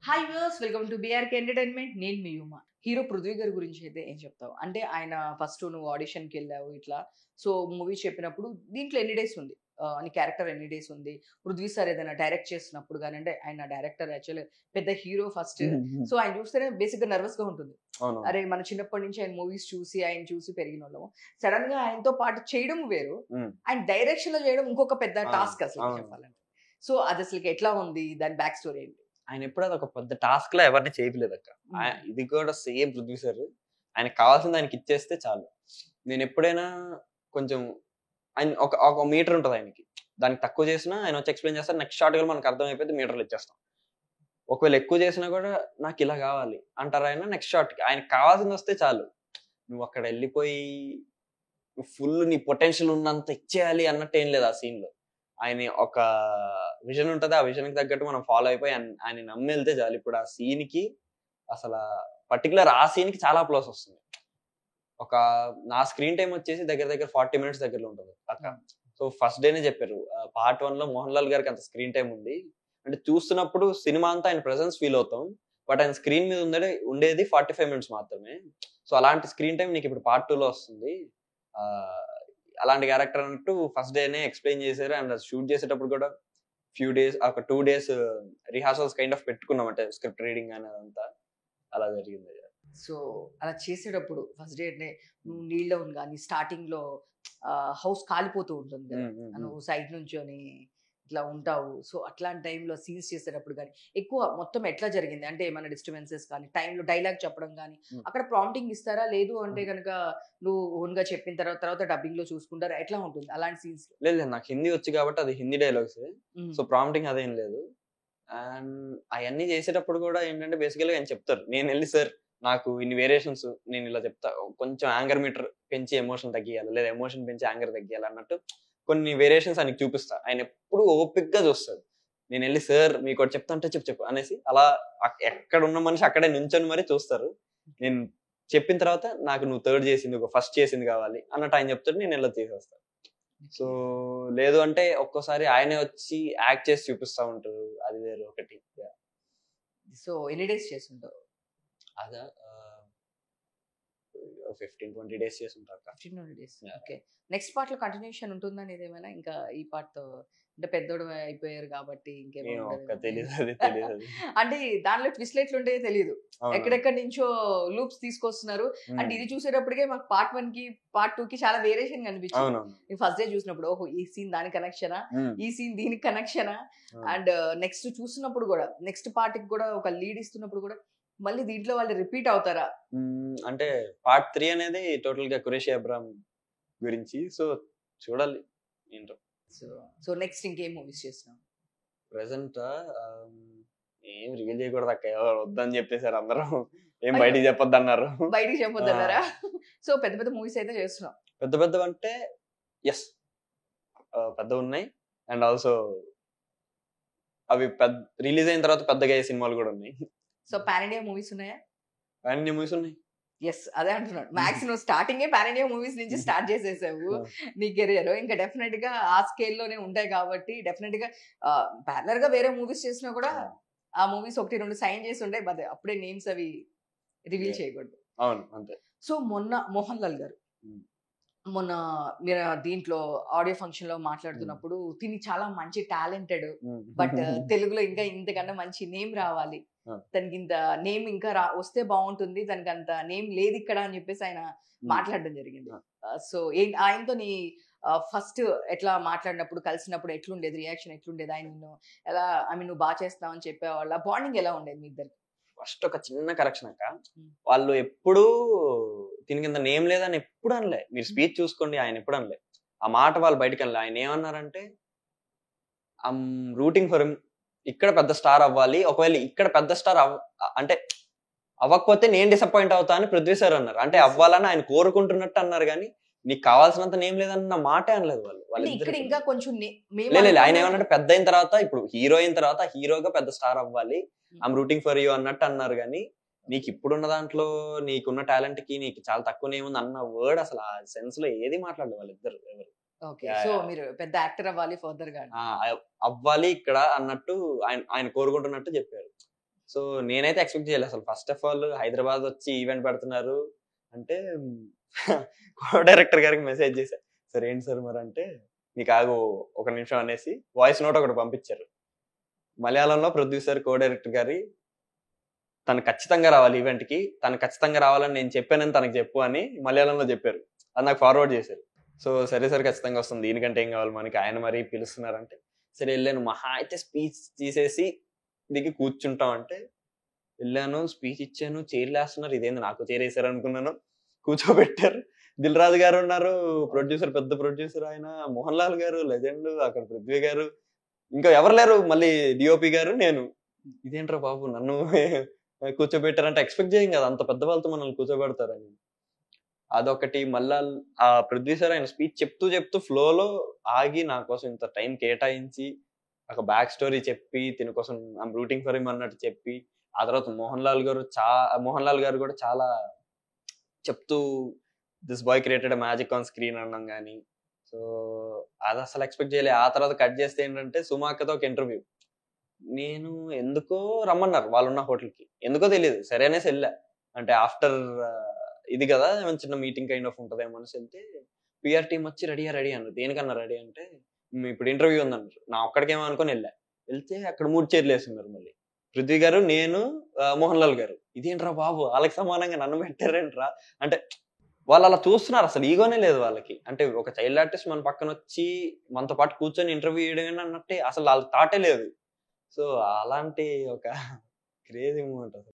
Hi viewers, welcome to BRK entertainment. నేను మీ యుమ. Hero Prithvi గారి గురించి అయితే ఏం చెప్తావు? అంటే ఆయన ఫస్ట్ నువ్వు ఆడిషన్కి వెళ్ళావు ఇట్లా. సో మూవీ చెప్పినప్పుడు దీంట్లో ఎన్ని డేస్ ఉంది, నీ క్యారెక్టర్ ఎన్ని డేస్ ఉంది? పృథ్వీ సార్ ఏదైనా డైరెక్ట్ చేస్తున్నప్పుడు కానీ, అంటే ఆయన డైరెక్టర్ యాక్చువల్లీ పెద్ద హీరో ఫస్ట్. సో ఆయన చూస్తేనే బేసిక్గా నర్వస్ గా ఉంటుంది. అరే మన చిన్నప్పటి నుంచి ఆయన మూవీస్ చూసి ఆయన చూసి పెరిగిన వాళ్ళము. సడన్ గా ఆయనతో పాటు చేయడం వేరు, ఆయన డైరెక్షన్ లో చేయడం ఇంకొక పెద్ద టాస్క్ అసలు చెప్పాలంటే. సో అది అసలు ఎట్లా ఉంది, దాని బ్యాక్ స్టోరీ ఏంటి? ఆయన ఎప్పుడు అదొక పెద్ద టాస్క్ లా ఎవరిని చేయలేదు అక్క. ఇది కూడా సేమ్ పృథ్వీ సార్. ఆయనకు కావాల్సింది ఆయనకి ఇచ్చేస్తే చాలు. నేను ఎప్పుడైనా కొంచెం ఆయన ఒక మీటర్ ఉంటుంది ఆయనకి, దానికి తక్కువ చేసినా ఆయన వచ్చి ఎక్స్ప్లెయిన్ చేస్తారు. నెక్స్ట్ షార్ట్ కూడా మనకు అర్థమైపోతే మీటర్లు ఇచ్చేస్తాం. ఒకవేళ ఎక్కువ చేసినా కూడా నాకు ఇలా కావాలి అంటారు ఆయన. నెక్స్ట్ షార్ట్కి ఆయనకు కావాల్సింది వస్తే చాలు. నువ్వు అక్కడ వెళ్ళిపోయి ఫుల్ నీ పొటెన్షియల్ ఉన్నంత ఇచ్చేయాలి అన్నట్టు ఏం లేదు ఆ సీన్ లో. ఆయన ఒక విజన్ ఉంటుంది, ఆ విజన్ కి తగ్గట్టు మనం ఫాలో అయిపోయి ఆయన నమ్మి వెళ్తే చాలు. ఇప్పుడు ఆ సీన్ కి అసలు పర్టికులర్ ఆ సీన్ కి చాలా ప్లస్ వస్తుంది. ఒక నా స్క్రీన్ టైం వచ్చేసి దగ్గర దగ్గర 40 minutes దగ్గరలో ఉంటుంది అక్క. సో ఫస్ట్ డేనే చెప్పారు పార్ట్ 1 లో మోహన్ లాల్ గారికి అంత స్క్రీన్ టైం ఉంది అంటే, చూస్తున్నప్పుడు సినిమా అంతా ఆయన ప్రెసెన్స్ ఫీల్ అవుతాం, బట్ ఆయన స్క్రీన్ మీద ఉండేది 45 minutes మాత్రమే. సో అలాంటి స్క్రీన్ టైం నీకు ఇప్పుడు పార్ట్ 2 లో వస్తుంది. అలాంటి క్యారెక్టర్ అన్నట్టు ఫస్ట్ డేనే ఎక్స్ప్లెయిన్ చేశారు. అండ్ షూట్ చేసేటప్పుడు కూడా ఫ్యూ డేస్, ఒక 2 days రిహార్సల్స్ కైండ్ ఆఫ్ పెట్టుకున్నాం, అంటే స్క్రిప్ట్ రీడింగ్ అనేదంతా అలా జరిగింది. సో అలా చేసేటప్పుడు ఫస్ట్ డే నువ్వు నీళ్ళ ఉంది కానీ స్టార్టింగ్ లో హౌస్ కాలిపోతూ ఉంటుంది కదా, నువ్వు సైడ్ నుంచొని ఇట్లా ఉంటావు. సో అట్లాంటి టైంలో సీన్స్ చేసేటప్పుడు కానీ ఎక్కువ మొత్తం ఎట్లా జరిగింది? అంటే ఏమైనా డిస్టర్బెన్సెస్ కానీ, టైంలో డైలాగ్ చెప్పడం కానీ అక్కడ ప్రాంప్టింగ్ ఇస్తారా? లేదు అంటే కనుక నువ్వు ఓన్ గా చెప్పిన తర్వాత డబ్బింగ్ లో చూసుకుంటారా? ఎట్లా ఉంటుంది అలాంటి సీన్స్? లేదు, నాకు హిందీ వచ్చి కాబట్టి అది హిందీ డైలాగ్స్. సో ప్రాంప్టింగ్ అదేం లేదు. అండ్ అవన్నీ చేసేటప్పుడు కూడా ఏంటంటే బేసికల్గా ఆయన చెప్తారు, నేను వెళ్ళి సార్ నాకు ఇన్ని వేరియేషన్స్ నేను ఇలా చెప్తా, కొంచెం యాంగర్ మీటర్ పెంచి ఎమోషన్ తగ్గియాలి, లేదా ఎమోషన్ పెంచి యాంగర్ తగ్గియాలి అన్నట్టు కొన్ని వేరియేషన్స్ ఆయనకి చూపిస్తా. ఆయన ఎప్పుడు ఓపిక్ గా చూస్తాడు. నేను వెళ్ళి సార్ మీకు ఒకటి చెప్తా అంటే చెప్పు అనేసి అలా ఎక్కడ ఉన్న మనిషి అక్కడే నుంచొని మరీ చూస్తారు. నేను చెప్పిన తర్వాత నాకు నువ్వు థర్డ్ చేసింది, ఒక ఫస్ట్ చేసింది కావాలి అన్నట్టు ఆయన చెప్తాడు, నేను ఎలా తీసేస్తాను. సో లేదు అంటే ఒక్కోసారి ఆయనే వచ్చి యాక్ట్ చేసి చూపిస్తా ఉంటారు, అది వేరు ఒకటి. సో ఎన్ని డేస్ చేస్తుంటావు? అదా 15-20 days చేస్తుంటారు. 15-20 days. ఓకే. నెక్స్ట్ పార్ట్ లో కంటిన్యూషన్ ఉంటుందా అనేది ఏమైనా? ఇంకా ఈ పార్ట్ తో అంటే పెద్దోడు అయిపోయారు కాబట్టి అంటే దానిలో ట్విస్ట్ ఎట్లుంటే తెలియదు, ఎక్కడెక్కడి నుంచో లూప్స్ తీసుకొస్తున్నారు. అంటే ఇది చూసేటప్పటికే మాకు పార్ట్ 1 కి పార్ట్ 2 కి చాలా వేరియేషన్ కనిపించింది. ఫస్ట్ డే చూసినప్పుడు ఓహో ఈ సీన్ దానికి కనెక్షనా, ఈ సీన్ దీనికి కనెక్షనా. అండ్ నెక్స్ట్ చూస్తున్నప్పుడు కూడా నెక్స్ట్ పార్ట్ కి కూడా ఒక లీడ్ ఇస్తున్నప్పుడు కూడా మళ్ళీ దీంట్లో వాళ్ళు రిపీట్ అవుతారా? అంటే పార్ట్ 3 అనేది టోటల్ గా ఖురేషీ అబ్రామ్ గురించి. సో చూడాలి ఏంటో. సో నెక్స్ట్ ఇంకేం మూవీస్ చేస్తున్నావు? ప్రెసెంట్ ఏం రివీల్ చేయకూడదు అక్క, వద్దని చెప్పేసారు అందరూ, ఏం బయటికి చెప్పొద్దు అన్నారు. బయటికి చెప్పొద్దు అన్నారా? సో పెద్ద పెద్ద మూవీస్ అయితే చేస్తున్నావు? పెద్ద అంటే ఎస్, పెద్ద ఉన్నాయి. అండ్ ఆల్సో అవి రిలీజ్ అయిన తర్వాత పెద్దగా అయ్యే సినిమాలు కూడా ఉన్నాయి. సో పాన్ ఇండియా మూవీస్ ఉన్నాయా? పాన్ ఇండియా మూవీస్ ఉన్నాయి. ఎస్, అదే అంటున్నాడు. మ్యాక్స్ నువ్వు స్టార్టింగ్ పాన్ ఇండియా మూవీస్ నుంచి స్టార్ట్ చేసేసావు నీ కెరియర్. ఇంకా డెఫినెట్ గా ఆ స్కేల్లోనే ఉంటాయి కాబట్టి డెఫినెట్ గా ప్యారలర్ గా వేరే మూవీస్ చేసినా కూడా ఆ మూవీస్ 1-2 సైన్ చేసి ఉంటాయి, బట్ అప్పుడే నేమ్స్ అవి రివీల్ చేయకూడదు. అవును అంతే. సో మొన్న మోహన్ లాల్ గారు మొన్న మీరు దీంట్లో ఆడియో ఫంక్షన్ లో మాట్లాడుతున్నప్పుడు తిని చాలా మంచి టాలెంటెడ్, బట్ తెలుగులో ఇంకా ఇంతకన్నా మంచి నేమ్ రావాలి, తనకి ఇంత నేమ్ ఇంకా వస్తే బాగుంటుంది, తనకి అంత నేమ్ లేదు ఇక్కడ అని చెప్పేసి ఆయన మాట్లాడడం జరిగింది. సో ఆయనతో నీ ఫస్ట్ ఎట్లా మాట్లాడినప్పుడు కలిసినప్పుడు ఎట్లుండేది, రియాక్షన్ ఎట్లుండేది? ఆయన నిన్ను ఎలా, ఐ మీన్ నువ్వు బాగా చేస్తావు అని చెప్పేవాళ్ళ, బాండింగ్ ఎలా ఉండేది మీ ఇద్దరికి? ఫస్ట్ ఒక చిన్న కరెక్షన్ అక్క, వాళ్ళు ఎప్పుడు దీనికి ఇంత నేమ్ లేదని ఎప్పుడు అనలే. మీరు స్పీచ్ చూసుకోండి, ఆయన ఎప్పుడు అనలే ఆ మాట. వాళ్ళు బయటకు అనలే. ఆయన ఏమన్నారంటే ఐమ్ రూటింగ్ ఫర్ హిమ్, ఇక్కడ పెద్ద స్టార్ అవ్వాలి, ఒకవేళ ఇక్కడ పెద్ద స్టార్ అంటే అవ్వకపోతే నేను డిసప్పాయింట్ అవుతా అని పృథ్వీ సార్ అన్నారు. అంటే అవ్వాలని ఆయన కోరుకుంటున్నట్టు అన్నారు, కానీ నీకు కావాల్సినంత నేమ్ లేదన్న మాటే అనలేదు వాళ్ళు. ఆయన ఏమన్నా పెద్ద అయిన తర్వాత, ఇప్పుడు హీరో అయిన తర్వాత హీరోగా పెద్ద స్టార్ అవ్వాలి, ఐమ్ రూటింగ్ ఫర్ యూ అన్నట్టు అన్నారు. కానీ నీకు ఇప్పుడున్న దాంట్లో నీకున్న టాలెంట్ కి నీకు చాలా తక్కువ నేమ్ ఉంది అన్న వర్డ్ అసలు ఆ సెన్స్ లో ఏది మాట్లాడలేదు వాళ్ళిద్దరు ఎవరు. సో మీరు పెద్ద యాక్టర్ అవ్వాలి, ఫర్దర్ గా అవ్వాలి ఇక్కడ అన్నట్టు ఆయన కోరుకుంటున్నట్టు చెప్పారు. సో నేనైతే ఎక్స్పెక్ట్ చేయలేదు అసలు. ఫస్ట్ ఆఫ్ ఆల్ హైదరాబాద్ వచ్చి ఈవెంట్ పెడుతున్నారు అంటే కో డైరెక్టర్ గారికి మెసేజ్ చేశా, సార్ ఏంటి సార్ మరి అంటే, నీకు ఆగు ఒక నిమిషం అనేసి వాయిస్ నోట్ ఒకటి పంపించారు. మలయాళంలో ప్రొడ్యూసర్ కో డైరెక్టర్ గారి తను ఖచ్చితంగా రావాలి ఈవెంట్కి, తను ఖచ్చితంగా రావాలని నేను చెప్పానని తనకు చెప్పు అని మలయాళంలో చెప్పారు. అది నాకు ఫార్వర్డ్ చేశారు. సో సరే సార్ ఖచ్చితంగా వస్తుంది, దీనికంటే ఏం కావాలి మనకి, ఆయన మరీ పిలుస్తున్నారంటే సరే వెళ్ళాను. మహా అయితే స్పీచ్ తీసేసి దిగి కూర్చుంటాం అంటే వెళ్ళాను, స్పీచ్ ఇచ్చాను, చైర్లు వేస్తున్నారు, ఇదేంది నాకు చైర్ వేసారు అనుకున్నాను. కూర్చోబెట్టారు. దిల్ రాజు గారు ఉన్నారు, ప్రొడ్యూసర్, పెద్ద ప్రొడ్యూసర్ ఆయన, మోహన్ లాల్ గారు లెజెండ్, అక్కడ పృథ్వీ గారు, ఇంకా ఎవరు లేరు, మళ్ళీ డిఓపి గారు, నేను. ఇదేంట్రా బాబు నన్ను కూర్చోబెట్టారంటే ఎక్స్పెక్ట్ చేయం కదా అంత పెద్ద వాళ్ళతో మనల్ని కూర్చోబెడతారని. అదొకటి. మళ్ళా ఆ ప్రొడ్యూసర్ ఆయన స్పీచ్ చెప్తూ ఫ్లోలో ఆగి నా కోసం ఇంత టైం కేటాయించి ఒక బ్యాక్ స్టోరీ చెప్పి దీని కోసం ఐమ్ రూటింగ్ ఫర్ హిమ్ అన్నట్టు చెప్పి, ఆ తర్వాత మోహన్ లాల్ గారు కూడా చాలా చెప్తూ this boy created magic on screen అనడం కానీ, సో అది అసలు ఎక్స్పెక్ట్ చేయలే. ఆ తర్వాత కట్ చేస్తే ఏంటంటే సుమాకతో ఒక ఇంటర్వ్యూ, నేను ఎందుకో రమ్మన్నారు వాళ్ళున్న హోటల్కి, ఎందుకో తెలియదు, సరే అనేసి వెళ్ళా. అంటే ఆఫ్టర్ ఇది కదా చిన్న మీటింగ్ కైండ్ ఆఫ్ ఉంటుంది ఏమనేసి వెళ్తే పిఆర్ టీం వచ్చి రెడీ అన్నారు. దేనికన్నా రెడీ అంటే ఇప్పుడు ఇంటర్వ్యూ ఉందన్నారు. నా ఒక్కడికేమో అనుకుని వెళ్తే అక్కడ 3 చైర్లు వేస్తున్నారు. మళ్ళీ పృథ్వీ గారు, నేను, మోహన్ లాల్ గారు. ఇదేంట్రా బాబు వాళ్ళకి సమానంగా నన్ను పెట్టారేంట్రా అంటే వాళ్ళు అలా చూస్తున్నారు, అసలు ఈగోనే లేదు వాళ్ళకి. అంటే ఒక చైల్డ్ ఆర్టిస్ట్ మన పక్కన వచ్చి మనతో పాటు కూర్చొని ఇంటర్వ్యూ చేయడం అన్నట్టే అసలు వాళ్ళ థాటే లేదు. సో అలాంటి ఒక క్రేజీ మూమెంట్ అసలు.